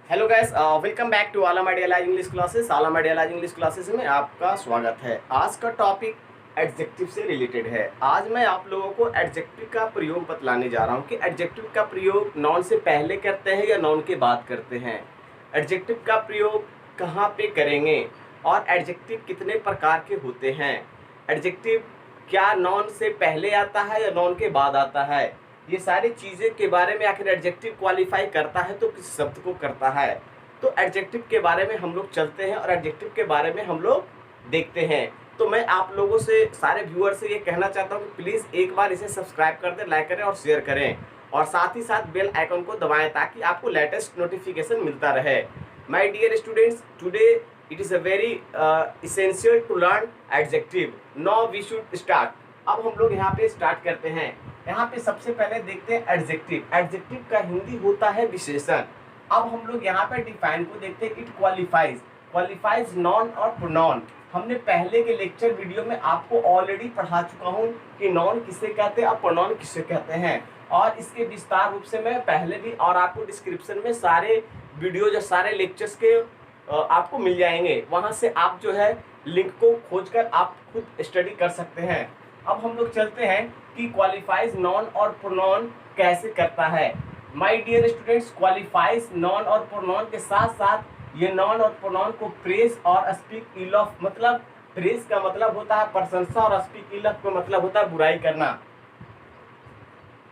Hello guys, welcome back to Alam idea live English classes. Alam idea live English classes में आपका स्वागत है। आज का टॉपिक एडजेक्टिव से रिलेटेड है। आज मैं आप लोगों को एडजेक्टिव का प्रयोग बतलाने जा रहा हूँ कि एडजेक्टिव का प्रयोग नाउन से पहले करते हैं या नाउन के बाद करते हैं। एडजेक्टिव का प्रयोग कहाँ पे करेंगे और एडजेक्टिव कितने प्रकार के होते हैं। एडजेक्टिव क्या नाउन से पहले आता है या नाउन के बाद आता है, ये सारी चीज़ें के बारे में। आखिर एडजेक्टिव क्वालिफाई करता है तो किस शब्द को करता है, तो एडजेक्टिव के बारे में हम लोग चलते हैं और एडजेक्टिव के बारे में हम लोग देखते हैं। तो मैं आप लोगों से, सारे व्यूअर से ये कहना चाहता हूँ कि प्लीज़ एक बार इसे सब्सक्राइब कर दें, लाइक करें और शेयर करें, और साथ ही साथ बेल आइकन को दबाएं ताकि आपको लेटेस्ट नोटिफिकेशन मिलता रहे। My dear students, today it is a very essential to learn adjective. Now we should start. अब हम लोग यहाँ पे स्टार्ट करते हैं। यहाँ पे सबसे पहले देखते हैं एडजेक्टिव। एडजेक्टिव का हिंदी होता है विशेषण। अब हम लोग यहाँ पे डिफाइन को देखते हैं। इट क्वालिफाइज नॉन और प्रोनाउन। हमने पहले के लेक्चर वीडियो में आपको ऑलरेडी पढ़ा चुका हूँ कि नॉन किसे कहते हैं और प्रोनाउन किसे कहते हैं, और इसके विस्तार रूप से मैं पहले भी, और आपको डिस्क्रिप्शन में सारे वीडियो जो सारे लेक्चर्स के आपको मिल जाएंगे, वहाँ से आप जो है लिंक को खोजकर आप खुद स्टडी कर सकते हैं। अब हम लोग चलते हैं कि क्वालिफाइज नॉन और प्रोनाउन कैसे करता है। My dear students, qualifies noun और प्रोनाउन के साथ साथ ये नॉन और प्रोनाउन को प्रेज और स्पीक इल ऑफ, मतलब प्रेज का मतलब होता है प्रशंसा और स्पीक इल ऑफ का मतलब होता है बुराई करना।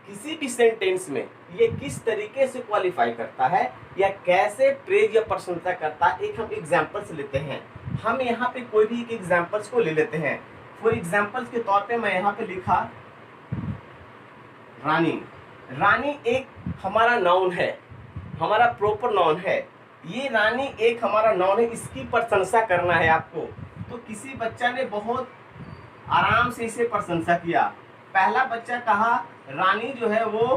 किसी भी सेंटेंस में ये किस तरीके से क्वालिफाई करता है या कैसे प्रेज या प्रशंसा करता है, एक हम एग्जाम्पल्स लेते हैं। हम यहाँ पे कोई भी एक एग्जाम्पल्स को ले लेते हैं। फॉर एग्जाम्पल्स के तौर पे मैं यहाँ पे लिखा रानी। रानी एक हमारा नाउन है, हमारा प्रॉपर नाउन है। ये रानी एक हमारा नाउन है, इसकी प्रशंसा करना है आपको। तो किसी बच्चा ने बहुत आराम से इसे प्रशंसा किया। पहला बच्चा कहा रानी जो है वो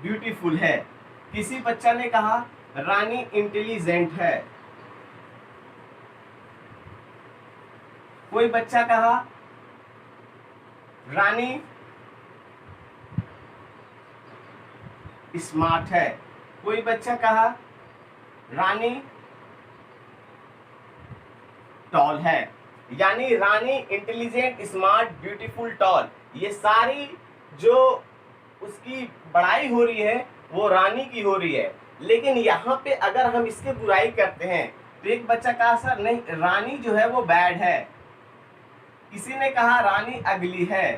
ब्यूटीफुल है। किसी बच्चा ने कहा रानी इंटेलिजेंट है। कोई बच्चा कहा रानी स्मार्ट है। कोई बच्चा कहा रानी टॉल है। यानी रानी इंटेलिजेंट, स्मार्ट, ब्यूटीफुल, टॉल, ये सारी जो उसकी बड़ाई हो रही है वो रानी की हो रही है। लेकिन यहाँ पे अगर हम इसकी बुराई करते हैं तो एक बच्चा कहा सर नहीं, रानी जो है वो बैड है। किसी ने कहा रानी अगली है।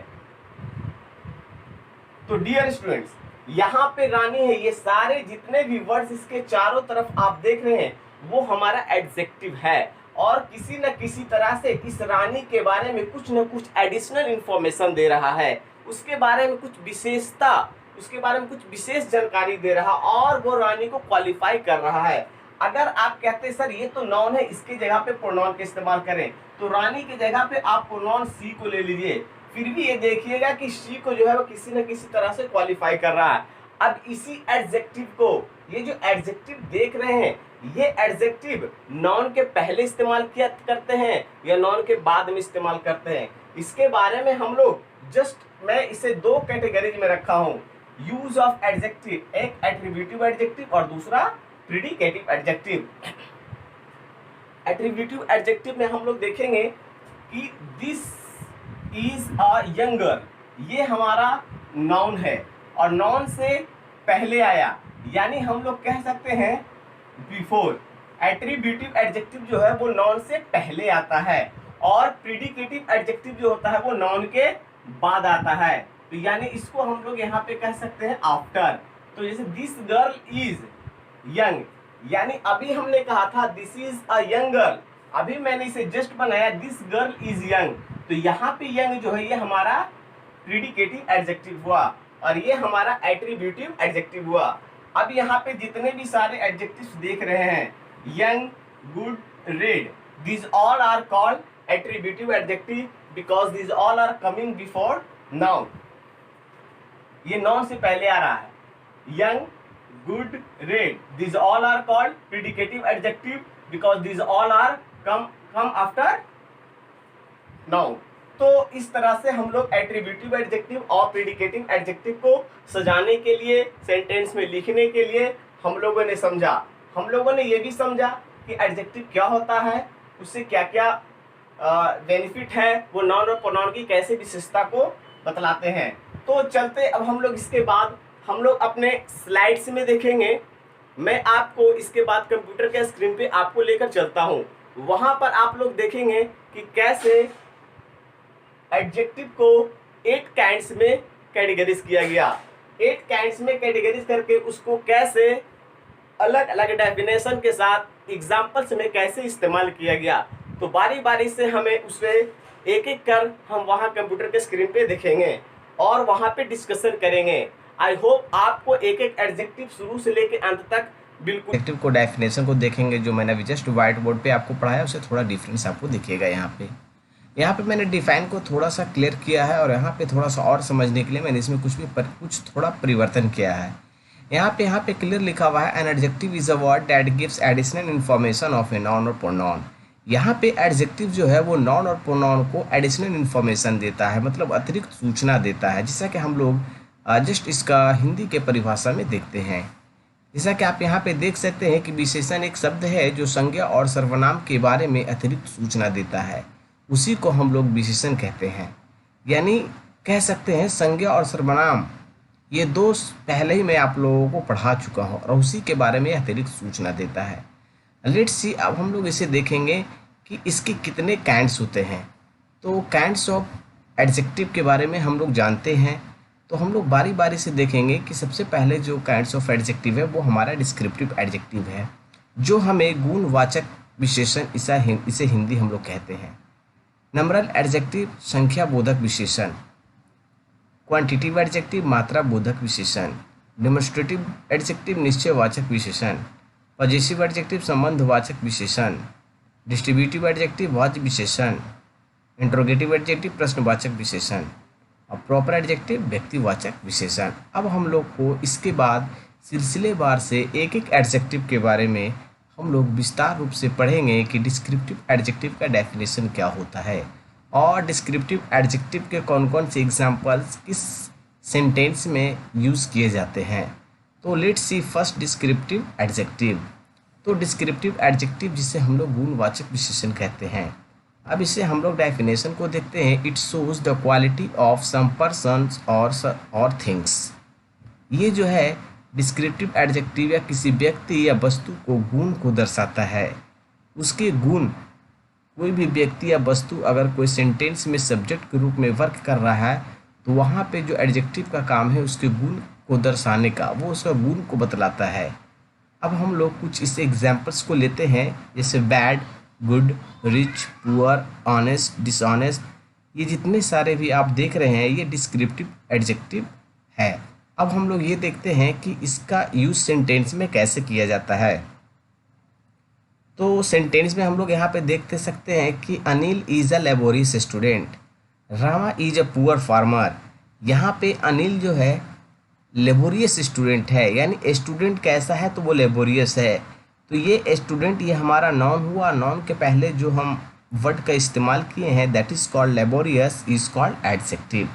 तो डियर स्टूडेंट्स, यहाँ पे रानी है, ये सारे जितने भी वर्ड्स इसके चारों तरफ आप देख रहे हैं वो हमारा एडजेक्टिव है, और किसी न किसी तरह से इस रानी के बारे में कुछ न कुछ एडिशनल इंफॉर्मेशन दे रहा है, उसके बारे में कुछ विशेषता, उसके बारे में कुछ विशेष जानकारी दे रहा, और वो रानी को क्वालिफाई कर रहा है। अगर आप कहते हैं सर ये तो नाउन है, इसके जगह पे प्रोनाउन का इस्तेमाल करें, तो रानी के जगह पे आप प्रोनाउन सी को ले लीजिए। फिर भी ये देखिएगा कि सी को जो है वो किसी न किसी तरह से क्वालिफाई कर रहा है। अब इसी एडजेक्टिव को, ये जो एडजेक्टिव देख रहे हैं, ये एडजेक्टिव नाउन के पहले इस्तेमाल किया करते हैं या नाउन के बाद में इस्तेमाल करते हैं, इसके बारे में हम लोग मैं इसे दो कैटेगरीज में रखा हूँ। यूज ऑफ एडजेक्टिव, एक एट्रीब्यूटिव एडजेक्टिव और दूसरा प्रेडिकेटिव एडजेक्टिव। एट्रीब्यूटिव एडजेक्टिव में हम लोग देखेंगे कि दिस इज अ यंगर, ये हमारा नाउन है और नाउन से पहले आया, यानी हम लोग कह सकते हैं बिफोर। एट्रीब्यूटिव एडजेक्टिव जो है वो नाउन से पहले आता है, और प्रेडिकेटिव एडजेक्टिव जो होता है वो नाउन के बाद आता है। तो यानी इसको हम लोग यहाँ पे कह सकते हैं आफ्टर। तो जैसे दिस गर्ल इज यंग, यानी अभी हमने कहा था this is a young girl, अभी मैंने इसे जस्ट बनाया दिस गर्ल इज यंग। तो यहाँ पे यंग जो है ये हमारा प्रेडिकेटिव एडजेक्टिव हुआ और ये हमारा एट्रीब्यूटिव एडजेक्टिव हुआ। अब यहाँ पे जितने भी सारे एडजेक्टिव्स देख रहे हैं, young, good, red, these all are called attributive adjective because these all are coming before noun. ये noun से पहले आ रहा है। young, good, red, these all are called predicative adjective because these all are come after noun. तो इस तरह से हम लोग एट्रीब्यूटिव एडजेक्टिव और प्रेडिकेटिव एडजेक्टिव को सजाने के लिए, सेंटेंस में लिखने के लिए हम लोगों ने समझा। हम लोगों ने ये भी समझा कि एडजेक्टिव क्या होता है, उससे क्या क्या बेनिफिट है, वो नाउन और प्रोनाउन की कैसे विशेषता को बतलाते हैं। तो चलते अब हम लोग इसके बाद हम लोग अपने स्लाइड्स में देखेंगे। मैं आपको इसके बाद कंप्यूटर के स्क्रीन पे आपको लेकर चलता हूँ, वहाँ पर आप लोग देखेंगे कि कैसे एडजेक्टिव को 8 काइंड्स में कैटेगरीज किया गया। 8 काइंड्स में कैटेगरीज करके उसको कैसे अलग अलग डेफिनेशन के साथ एग्जाम्पल्स में कैसे इस्तेमाल किया गया। तो बारी बारी से हमें उसे एक एक कर हम वहाँ कंप्यूटर के स्क्रीन पे देखेंगे और वहाँ पे डिस्कशन करेंगे। आई होप आपको एक एक एडजेक्टिव शुरू से लेकर अंत तक बिल्कुल एडजेक्टिव को डेफिनेशन को देखेंगे। जो मैंने अभी जस्ट व्हाइट बोर्ड पे आपको पढ़ाया उससे थोड़ा डिफरेंस आपको दिखेगा। यहाँ पे मैंने डिफाइन को थोड़ा सा क्लियर किया है और यहाँ पे थोड़ा सा और समझने के लिए मैंने इसमें कुछ थोड़ा परिवर्तन किया है। यहाँ पे क्लियर लिखा हुआ है, an adjective is a word that gives additional information of a noun और प्रोनाउन। यहाँ पे एडजेक्टिव जो है वो नाउन और प्रोनाउन को एडिशनल इन्फॉर्मेशन देता है, मतलब अतिरिक्त सूचना देता है। जैसा कि हम लोग जस्ट इसका हिंदी के परिभाषा में देखते हैं। जैसा कि आप यहाँ पे देख सकते हैं कि विशेषण एक शब्द है जो संज्ञा और सर्वनाम के बारे में अतिरिक्त सूचना देता है, उसी को हम लोग विशेषण कहते हैं। यानी कह सकते हैं संज्ञा और सर्वनाम ये दो पहले ही मैं आप लोगों को पढ़ा चुका हूँ और उसी के बारे में अतिरिक्त सूचना देता है। लेट्स सी, अब हम लोग इसे देखेंगे कि इसके कितने काइंड्स होते हैं। तो काइंड्स ऑफ एडजेक्टिव के बारे में हम लोग जानते हैं, तो हम लोग बारी बारी से देखेंगे कि सबसे पहले जो काइंड्स ऑफ एडजेक्टिव है वो हमारा डिस्क्रिप्टिव एडजेक्टिव है, जो हमें गुणवाचक विशेषण इसे हिंदी हम लोग कहते हैं। नंबरल एडजेक्टिव संख्या बोधक विशेषण, क्वांटिटिव एडजेक्टिव मात्रा बोधक विशेषण, डेमोन्स्ट्रेटिव एडजेक्टिव निश्चयवाचक विशेषण, पॉजेसिव एडजेक्टिव संबंधवाचक विशेषण, डिस्ट्रीब्यूटिव एडजेक्टिव वाच्य विशेषण, इंट्रोगेटिव एडजेक्टिव प्रश्नवाचक विशेषण और प्रॉपर एडजेक्टिव व्यक्तिवाचक विशेषण। अब हम लोग को इसके बाद सिलसिलेवार से एक एक एडजेक्टिव के बारे में हम लोग विस्तार रूप से पढ़ेंगे कि डिस्क्रिप्टिव एडजेक्टिव का डेफिनेशन क्या होता है और डिस्क्रिप्टिव एडजेक्टिव के कौन कौन से एग्जाम्पल्स किस सेंटेंस में यूज़ किए जाते हैं। तो let's see first descriptive adjective. तो डिस्क्रिप्टिव एडजेक्टिव जिसे हम लोग गुणवाचक विशेषण कहते हैं। अब इसे हम लोग डेफिनेशन को देखते हैं। It shows the quality of some persons और थिंग्स। ये जो है डिस्क्रिप्टिव एडजेक्टिव या किसी व्यक्ति या वस्तु को गुण को दर्शाता है। उसके गुण, कोई भी व्यक्ति या वस्तु अगर कोई सेंटेंस में सब्जेक्ट के रूप में वर्क कर रहा है तो वहाँ पे जो एडजेक्टिव का काम है उसके गुण को दर्शाने का, वो उसका गुण को बतलाता है। अब हम लोग कुछ इसे एग्जाम्पल्स को लेते हैं, जैसे bad, good, rich, poor, honest, dishonest. ये जितने सारे भी आप देख रहे हैं ये डिस्क्रिप्टिव एडजेक्टिव है। अब हम लोग ये देखते हैं कि इसका यूज सेंटेंस में कैसे किया जाता है। तो सेंटेंस में हम लोग यहाँ पे देख सकते हैं कि Anil is a laborious student, Rama is a poor farmer. यहाँ पे अनिल जो है लेबोरियस स्टूडेंट है, यानी स्टूडेंट कैसा है तो वो लेबोरियस है। तो ये स्टूडेंट ये हमारा नाउन हुआ। नाउन के पहले जो हम वर्ड का इस्तेमाल किए हैं that is called laborious is called adjective.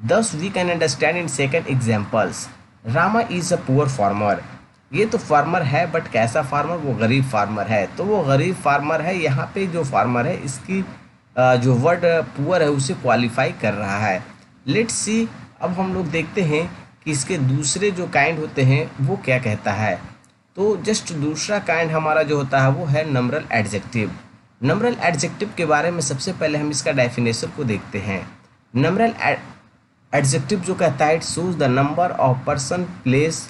Thus we can understand in second examples, Rama is a poor farmer। ये तो फार्मर है बट कैसा फार्मर, वो गरीब फार्मर है। तो वो गरीब फार्मर है, यहाँ पे जो फार्मर है इसकी जो वर्ड पुअर है उसे क्वालिफाई कर रहा है। लेट्स सी, अब हम लोग देखते हैं कि इसके दूसरे जो काइंड होते हैं वो क्या कहता है। तो जस्ट दूसरा काइंड हमारा जो होता है वो है नंबरल एडजेक्टिव। नंबरल एडजेक्टिव के बारे में सबसे पहले हम इसका डेफिनेशन को देखते हैं। नंबरल एडजेक्टिव जो कहता है it shows the number of person, place,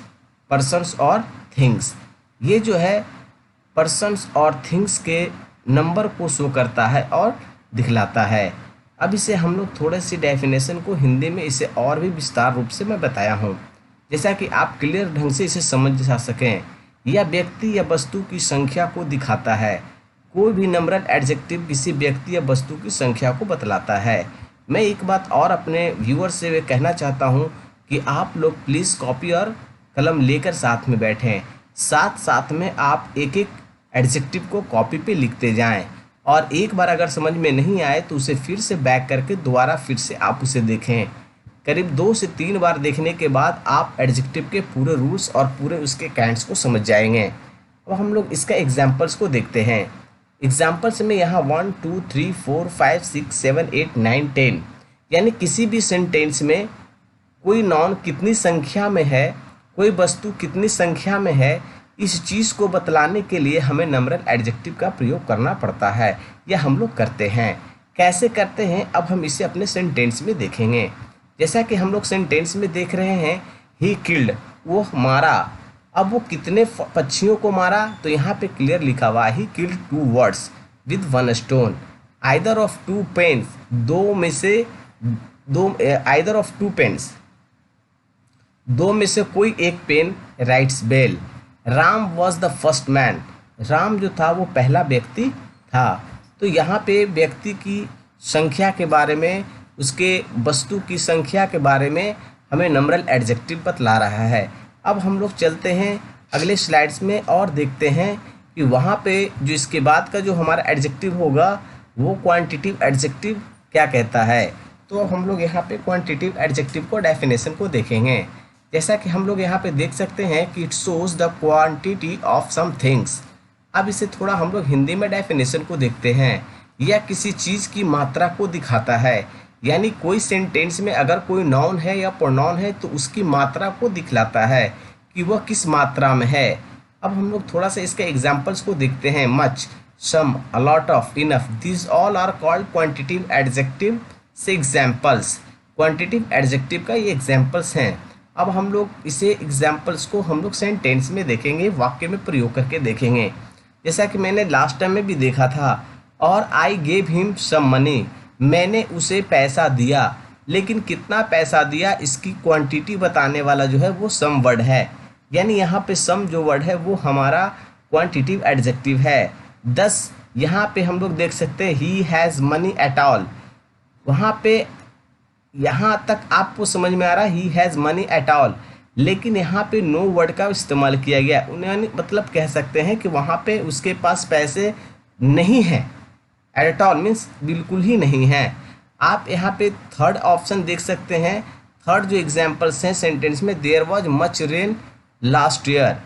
persons और थिंग्स। ये जो है पर्सन्स और थिंग्स के नंबर को शो करता है और दिखलाता है। अब इसे हम लोग थोड़े सी डेफिनेशन को हिंदी में इसे और भी विस्तार रूप से मैं बताया हूँ, जैसा कि आप क्लियर ढंग से इसे समझ जा सकें। यह व्यक्ति या वस्तु की संख्या को दिखाता है। कोई भी नंबरल एडजेक्टिव किसी व्यक्ति या वस्तु की संख्या को बतलाता है। मैं एक बात और अपने व्यूअर से कहना चाहता हूं कि आप लोग प्लीज़ कॉपी और कलम लेकर साथ में बैठें। साथ में आप एक एक एडजेक्टिव को कॉपी पे लिखते जाएं और एक बार अगर समझ में नहीं आए तो उसे फिर से बैक करके दोबारा फिर से आप उसे देखें। करीब 2 से 3 बार देखने के बाद आप एडजेक्टिव के पूरे रूल्स और पूरे उसके काइंड्स को समझ जाएंगे। अब हम लोग इसका एग्जाम्पल्स को देखते हैं। एग्जाम्पल्स में यहाँ 1 2 3 4 5 6 7 8 9 10 यानी किसी भी सेंटेंस में कोई नॉन कितनी संख्या में है, कोई वस्तु कितनी संख्या में है, इस चीज़ को बतलाने के लिए हमें नंबरल एडजेक्टिव का प्रयोग करना पड़ता है, या हम लोग करते हैं। कैसे करते हैं अब हम इसे अपने सेंटेंस में देखेंगे। जैसा कि हम लोग सेंटेंस में देख रहे हैं, ही किल्ड, वो मारा। अब वो कितने पक्षियों को मारा, तो यहाँ पे क्लियर लिखा हुआ he killed 2 birds with 1 stone. Either of 2 pens, either of 2 pens, दो में से कोई एक pen writes well. Ram was the first man, Ram जो था वो पहला व्यक्ति था। तो यहाँ पे व्यक्ति की संख्या के बारे में, उसके वस्तु की संख्या के बारे में हमें नंबरल एडजेक्टिव बतला रहा है। अब हम लोग चलते हैं अगले स्लाइड्स में और देखते हैं कि वहाँ पे जो इसके बाद का जो हमारा एडजेक्टिव होगा वो क्वांटिटिव एडजेक्टिव क्या कहता है। तो हम लोग यहाँ पे क्वांटिटिव एडजेक्टिव को डेफिनेशन को देखेंगे। जैसा कि हम लोग यहाँ पे देख सकते हैं कि it shows the quantity of some things. अब इसे थोड़ा हम लोग हिंदी में डेफिनेशन को देखते हैं। यह किसी चीज़ की मात्रा को दिखाता है, यानी कोई सेंटेंस में अगर कोई नाउन है या प्रोनाउन है तो उसकी मात्रा को दिखलाता है कि वह किस मात्रा में है। अब हम लोग थोड़ा सा इसके एग्जाम्पल्स को देखते हैं। Much, some, a lot of, enough, this all are called quantitative adjective से एग्जाम्पल्स। क्वांटिटिव एडजेक्टिव का ये एग्जाम्पल्स हैं। अब हम लोग इसे एग्जाम्पल्स को हम लोग सेंटेंस में देखेंगे, वाक्य में प्रयोग करके देखेंगे। जैसा कि मैंने लास्ट टाइम में भी देखा था, और I gave him some money, मैंने उसे पैसा दिया। लेकिन कितना पैसा दिया इसकी क्वांटिटी बताने वाला जो है वो सम वर्ड है, यानी यहाँ पे सम जो वर्ड है वो हमारा क्वांटिटिव एडजेक्टिव है। 10 यहाँ पे हम लोग देख सकते हैं he has money at all. वहाँ पे यहाँ तक आपको समझ में आ रहा है he has money at all, लेकिन यहाँ पे नो वर्ड का इस्तेमाल किया गया। उन्होंने मतलब कह सकते हैं कि वहाँ पे उसके पास पैसे नहीं हैं। एट ऑल मीन्स बिल्कुल ही नहीं है। आप यहाँ पे थर्ड ऑप्शन देख सकते हैं। थर्ड जो एग्जाम्पल्स हैं सेंटेंस में, there was much rain last year,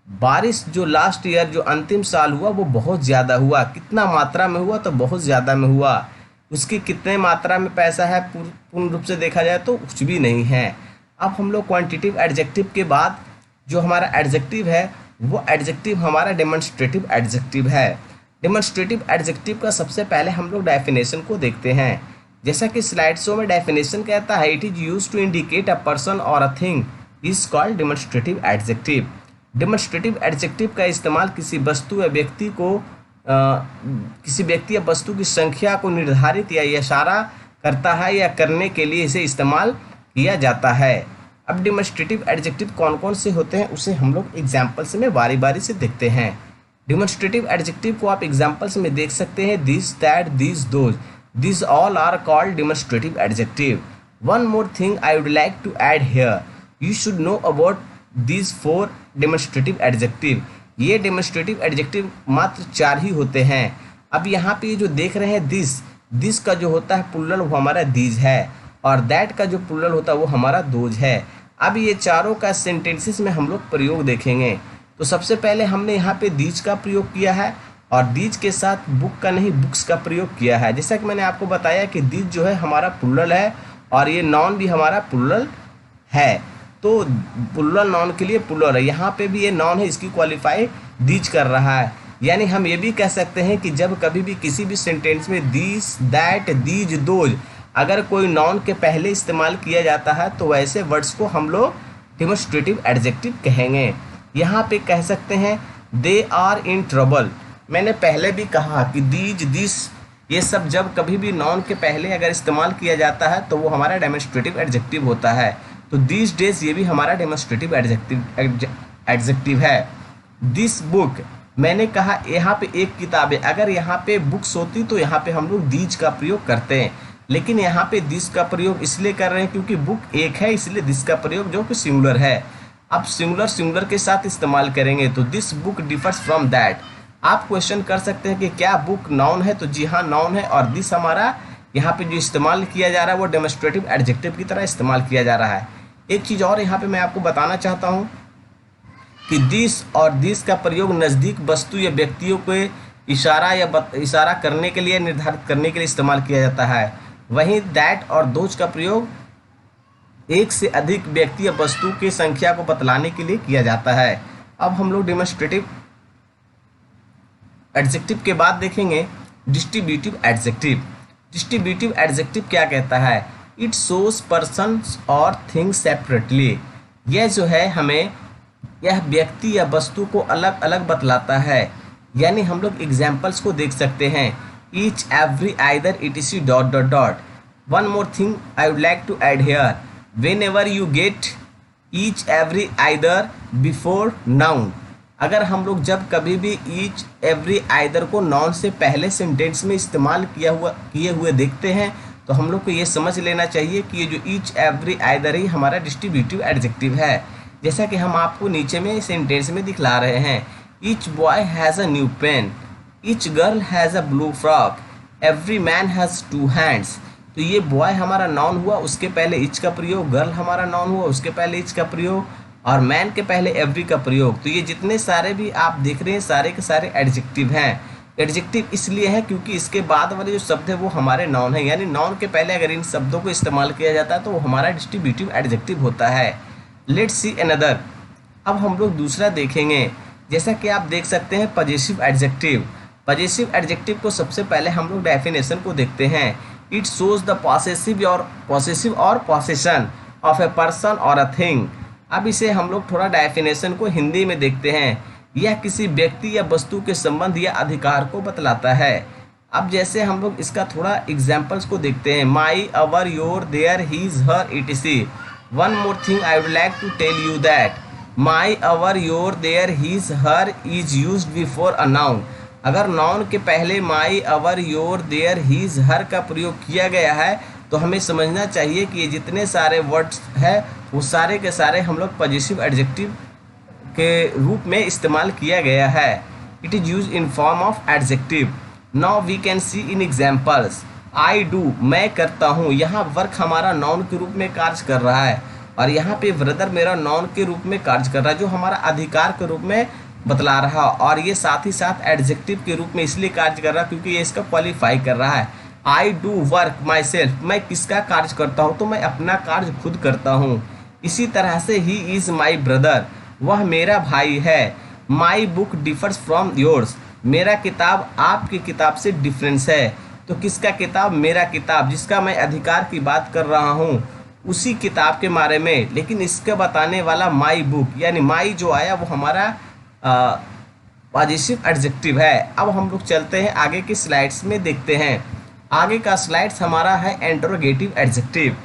बारिश जो लास्ट ईयर जो अंतिम साल हुआ वो बहुत ज़्यादा हुआ। कितना मात्रा में हुआ, तो बहुत ज़्यादा में हुआ। उसकी कितने मात्रा में पैसा है पूर्ण रूप से देखा जाए तो कुछ भी नहीं है। अब हम लोग क्वांटिटिव एडजेक्टिव के बाद जो हमारा एडजेक्टिव है वो एडजेक्टिव हमारा डेमोन्स्ट्रेटिव एडजेक्टिव है। डेमोन्स्ट्रेटिव एडजेक्टिव का सबसे पहले हम लोग डेफिनेशन को देखते हैं। जैसा कि स्लाइड शो में डेफिनेशन कहता है, it is use to indicate a person और a thing is called demonstrative adjective. Demonstrative adjective का इस्तेमाल किसी वस्तु या व्यक्ति को किसी व्यक्ति या वस्तु की संख्या को निर्धारित या इशारा करता है या करने के लिए इसे इस्तेमाल किया जाता है। अब डेमोन्स्ट्रेटिव एडजेक्टिव कौन कौन से होते हैं उसे हम लोग एग्जाम्पल्स में बारी बारी से देखते हैं। डेमोन्स्ट्रेटिव एडजेक्टिव को आप एग्जाम्पल्स में देख सकते हैं, this, that, this, those, this all are called demonstrative adjective. One more thing I would like to add here, you should know about this 4 demonstrative adjective. ये डेमोन्स्ट्रेटिव एडजेक्टिव मात्र 4 ही होते हैं। अब यहाँ पे जो देख रहे हैं दिस का जो होता है प्लुरल वो हमारा दीज है, और दैट का जो प्लुरल होता है वो हमारा दोज है। अब ये चारों का सेंटेंसेस में हम लोग प्रयोग देखेंगे। तो सबसे पहले हमने यहाँ पे दीज का प्रयोग किया है, और दीज के साथ बुक का नहीं बुक्स का प्रयोग किया है। जैसा कि मैंने आपको बताया कि दीज जो है हमारा प्लुरल है, और ये नॉन भी हमारा प्लुरल है। तो प्लुरल नॉन के लिए प्लुरल है, यहाँ पे भी ये नॉन है, इसकी क्वालिफाई दीज कर रहा है। यानी हम ये भी कह सकते हैं कि जब कभी भी किसी भी सेंटेंस में दिस, दैट, दीज, दोज अगर कोई नॉन के पहले इस्तेमाल किया जाता है तो वैसे वर्ड्स को हम लोग डेमोन्स्ट्रेटिव एडजेक्टिव कहेंगे। यहाँ पे कह सकते हैं दे आर इन ट्रबल। मैंने पहले भी कहा कि दीज, दिस ये सब जब कभी भी नॉन के पहले अगर इस्तेमाल किया जाता है तो वो हमारा डेमोन्स्ट्रेटिव एडजेक्टिव होता है। तो दिस डेज ये भी हमारा डेमोन्स्ट्रेटिव एडजेक्टिव है। दिस बुक, मैंने कहा यहाँ पे एक किताब है, अगर यहाँ पे बुक्स होती तो यहाँ पे हम लोग दीज का प्रयोग करते हैं, लेकिन यहाँ पे दिस का प्रयोग इसलिए कर रहे हैं क्योंकि बुक एक है, इसलिए दिस का प्रयोग जो कि सिंगुलर है। अब सिंगुलर के साथ इस्तेमाल करेंगे तो this book differs from that. आप क्वेश्चन कर सकते हैं कि क्या बुक नाउन है, तो जी हाँ नाउन है, और दिस हमारा यहाँ पे जो इस्तेमाल किया जा रहा है वो डेमोस्ट्रेटिव एडजेक्टिव की तरह इस्तेमाल किया जा रहा है। एक चीज़ और यहाँ पे मैं आपको बताना चाहता हूँ कि दिस और दिस का प्रयोग नज़दीक वस्तु या व्यक्तियों को इशारा करने के लिए, निर्धारित करने के लिए इस्तेमाल किया जाता है। वहीं दैट और दोज का प्रयोग एक से अधिक व्यक्ति या वस्तु की संख्या को बतलाने के लिए किया जाता है। अब हम लोग डेमोस्ट्रेटिव एडजेक्टिव के बाद देखेंगे डिस्ट्रीब्यूटिव एडजेक्टिव। डिस्ट्रीब्यूटिव एडजेक्टिव क्या कहता है? इट शोज पर्सन्स और थिंग्स सेपरेटली। यह जो है हमें यह व्यक्ति या वस्तु को अलग अलग बतलाता है। यानी हम लोग एग्जाम्पल्स को देख सकते हैं। Each every either etc dot dot dot. One more thing I would like to add here, whenever you get each every either before noun. अगर हम लोग जब कभी भी ईच एवरी आइदर को नाउन से पहले सेंटेंस में इस्तेमाल किए हुए देखते हैं तो हम लोग को ये समझ लेना चाहिए कि ये जो ईच एवरी आइदर ही हमारा डिस्ट्रीब्यूटिव एडजेक्टिव है। जैसा कि हम आपको नीचे में सेंटेंस में दिखला रहे हैं। Each boy has a new pen, each girl has a blue frock, every man has 2 hands. तो ये बॉय हमारा नाउन हुआ, उसके पहले ईच का प्रयोग, गर्ल हमारा नाउन हुआ, उसके पहले ईच का प्रयोग, और मैन के पहले एवरी का प्रयोग। तो ये जितने सारे भी आप देख रहे हैं सारे के सारे एडजेक्टिव हैं। एडजेक्टिव इसलिए है क्योंकि इसके बाद वाले जो शब्द है वो हमारे नाउन है। यानी नाउन के पहले अगर इन शब्दों को इस्तेमाल किया जाता है तो वो हमारा डिस्ट्रीब्यूटिव एडजेक्टिव होता है। Let's see another. अब हम लोग दूसरा देखेंगे। जैसा कि आप देख सकते हैं पजेसिव एडजेक्टिव। पजेसिव एडजेक्टिव को सबसे पहले हम लोग डेफिनेशन को देखते हैं। इट शोज द पॉसेसिव और पॉसेशन ऑफ ए पर्सन और अ थिंग। अब इसे हम लोग थोड़ा डेफिनेशन को हिंदी में देखते हैं। यह किसी व्यक्ति या वस्तु के संबंध या अधिकार को बतलाता है। अब जैसे हम लोग इसका थोड़ा एग्जाम्पल्स को देखते हैं। My, our, your, their, his, her, etc। One more thing I would like to tell you that my, our, your, their, his, her is used before a noun. अगर नाउन के पहले my, our, your, their, his, her का प्रयोग किया गया है तो हमें समझना चाहिए कि ये जितने सारे वर्ड्स हैं वो सारे के सारे हम लोग पजेसिव एडजेक्टिव के रूप में इस्तेमाल किया गया है। It is use in form of adjective. Now we can see in examples. I do, मैं करता हूँ। यहाँ वर्क हमारा नाउन के रूप में कार्य कर रहा है और यहाँ पे ब्रदर मेरा नाउन के रूप में कार्य कर रहा है, जो हमारा अधिकार के रूप में बतला रहा है। और ये साथ ही साथ एडजेक्टिव के रूप में इसलिए कार्य कर रहा है क्योंकि ये इसका क्वालिफाई कर रहा है। I do work my self, मैं किसका कार्य करता हूँ? तो मैं अपना कार्य खुद करता हूँ। इसी तरह से ही इज़ माई ब्रदर, वह मेरा भाई है। My book differs from yours, मेरा किताब आपकी किताब से डिफरेंस है। तो किसका किताब? मेरा किताब, जिसका मैं अधिकार की बात कर रहा हूँ उसी किताब के बारे में। लेकिन इसका बताने वाला माई बुक, यानी माई जो आया वो हमारा पॉजिटिव एडजेक्टिव है। अब हम लोग चलते हैं आगे की स्लाइड्स में देखते हैं। आगे का स्लाइड्स हमारा है interrogative adjective.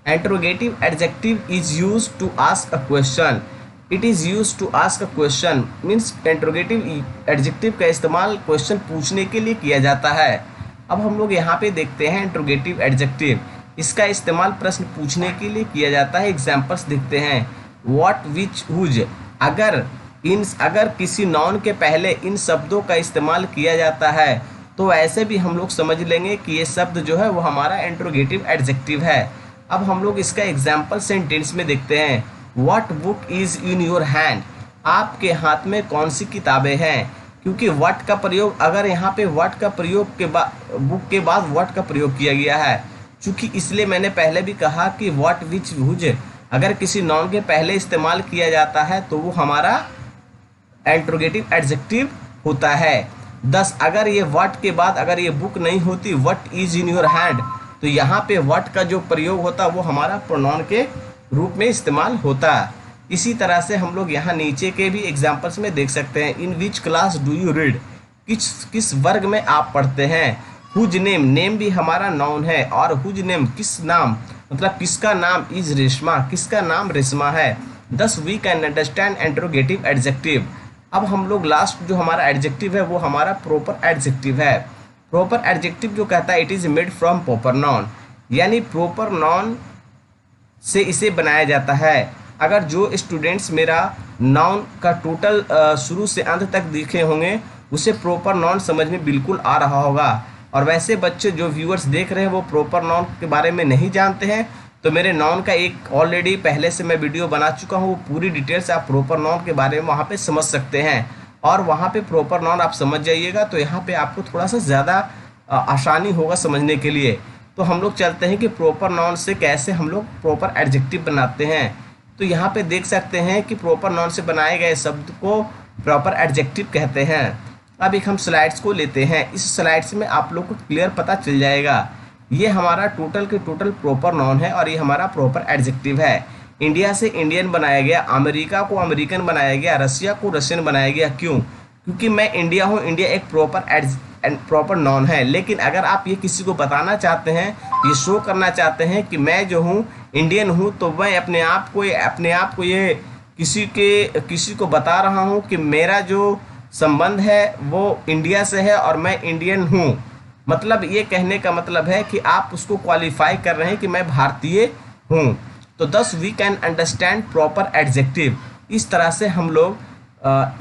Interrogative adjective is use to ask a question. It is use to ask a question means interrogative adjective का इस्तेमाल क्वेश्चन पूछने के लिए किया जाता है। अब हम लोग यहाँ पे देखते हैं इंटरोगेटिव एडजेक्टिव, इसका इस्तेमाल प्रश्न पूछने के लिए किया जाता है। एग्जाम्पल्स देखते हैं। What, which, whose. अगर किसी नाउन के पहले इन शब्दों का इस्तेमाल किया जाता है तो ऐसे भी हम लोग समझ लेंगे कि ये शब्द जो है वो हमारा इंटरोगेटिव एडजेक्टिव है। अब हम लोग इसका एग्जाम्पल सेंटेंस में देखते हैं। What book is in your hand, आपके हाथ में कौन सी किताबें हैं। क्योंकि व्हाट का प्रयोग, अगर यहाँ पे व्हाट का प्रयोग के बाद बुक के बाद व्हाट का प्रयोग किया गया है, चूँकि इसलिए मैंने पहले भी कहा कि व्हाट, विच, हुज अगर किसी नाउन के पहले इस्तेमाल किया जाता है तो वो हमारा इंटरोगेटिव एडजेक्टिव होता है। दस, अगर ये व्हाट के बाद अगर ये बुक नहीं होती, what is in your hand, तो यहाँ पे व्हाट का जो प्रयोग होता वो हमारा प्रोनाउन के रूप में इस्तेमाल होता। इसी तरह से हम लोग यहाँ नीचे के भी एग्जाम्पल्स में देख सकते हैं। In which class do you read, किस वर्ग में आप पढ़ते हैं। हुज नेम, नेम भी हमारा नाउन है और हुज नेम किस नाम, मतलब किसका नाम। इज रेशमा, किसका नाम रेशमा है। Thus, we can understand interrogative adjective. अब हम लोग लास्ट जो हमारा एडजेक्टिव है वो हमारा प्रॉपर एडजेक्टिव है। प्रॉपर एडजेक्टिव जो कहता है it is made from proper noun, यानी प्रॉपर नाउन से इसे बनाया जाता है। अगर जो स्टूडेंट्स मेरा नाउन का टोटल शुरू से अंत तक देखे होंगे उसे प्रॉपर नाउन समझ में बिल्कुल आ रहा होगा। और वैसे बच्चे जो व्यूअर्स देख रहे हैं वो प्रॉपर नाउन के बारे में नहीं जानते हैं, तो मेरे नाउन का एक ऑलरेडी पहले से मैं वीडियो बना चुका हूँ, वो पूरी डिटेल्स आप प्रॉपर नाउन के बारे में वहाँ पे समझ सकते हैं। और वहाँ पे प्रॉपर नाउन आप समझ जाइएगा तो यहाँ पे आपको थोड़ा सा ज़्यादा आसानी होगा समझने के लिए। तो हम लोग चलते हैं कि प्रॉपर नाउन से कैसे हम लोग प्रॉपर एडजेक्टिव बनाते हैं। तो यहाँ पे देख सकते हैं कि प्रॉपर नाउन से बनाए गए शब्द को प्रॉपर एडजेक्टिव कहते हैं। अब एक हम स्लाइड्स को लेते हैं, इस स्लाइड्स में आप लोग को क्लियर पता चल जाएगा। ये हमारा टोटल के टोटल प्रॉपर नाउन है और ये हमारा प्रॉपर एडजेक्टिव है। इंडिया से इंडियन बनाया गया, अमेरिका को अमेरिकन बनाया गया, रसिया को रशियन बनाया गया। क्यों? क्योंकि मैं इंडिया हूँ, इंडिया एक प्रॉपर नाउन है। लेकिन अगर आप ये किसी को बताना चाहते हैं, ये शो करना चाहते हैं कि मैं जो हूँ इंडियन हूँ, तो मैं अपने आप को ये किसी को बता रहा हूँ कि मेरा जो संबंध है वो इंडिया से है और मैं इंडियन हूँ। मतलब ये कहने का मतलब है कि आप उसको क्वालिफाई कर रहे हैं कि मैं भारतीय हूँ। तो thus we can understand proper adjective. इस तरह से हम लोग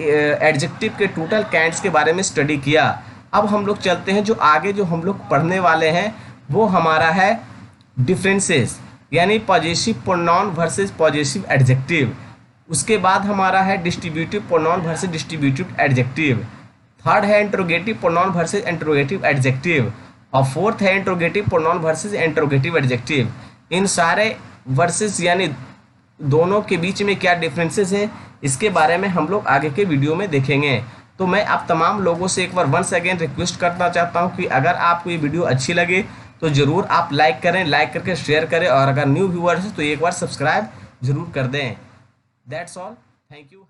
एडजेक्टिव के टोटल काइंड्स के बारे में स्टडी किया। अब हम लोग चलते हैं, जो आगे जो हम लोग पढ़ने वाले हैं वो हमारा है डिफरेंसेस, यानी possessive pronoun versus possessive adjective. उसके बाद हमारा है distributive pronoun versus distributive adjective. Third है interrogative pronoun versus interrogative adjective. और फोर्थ है interrogative pronoun versus interrogative adjective. इन सारे वर्सेस यानी दोनों के बीच में क्या डिफरेंसेस हैं, इसके बारे में हम लोग आगे के वीडियो में देखेंगे। तो मैं आप तमाम लोगों से एक बार वंस अगेन रिक्वेस्ट करना चाहता हूं कि अगर आपको ये वीडियो अच्छी लगे तो ज़रूर आप लाइक करें, लाइक करके शेयर करें, और अगर न्यू व्यूअर्स हैं तो एक बार सब्सक्राइब जरूर कर दें। That's all, thank you.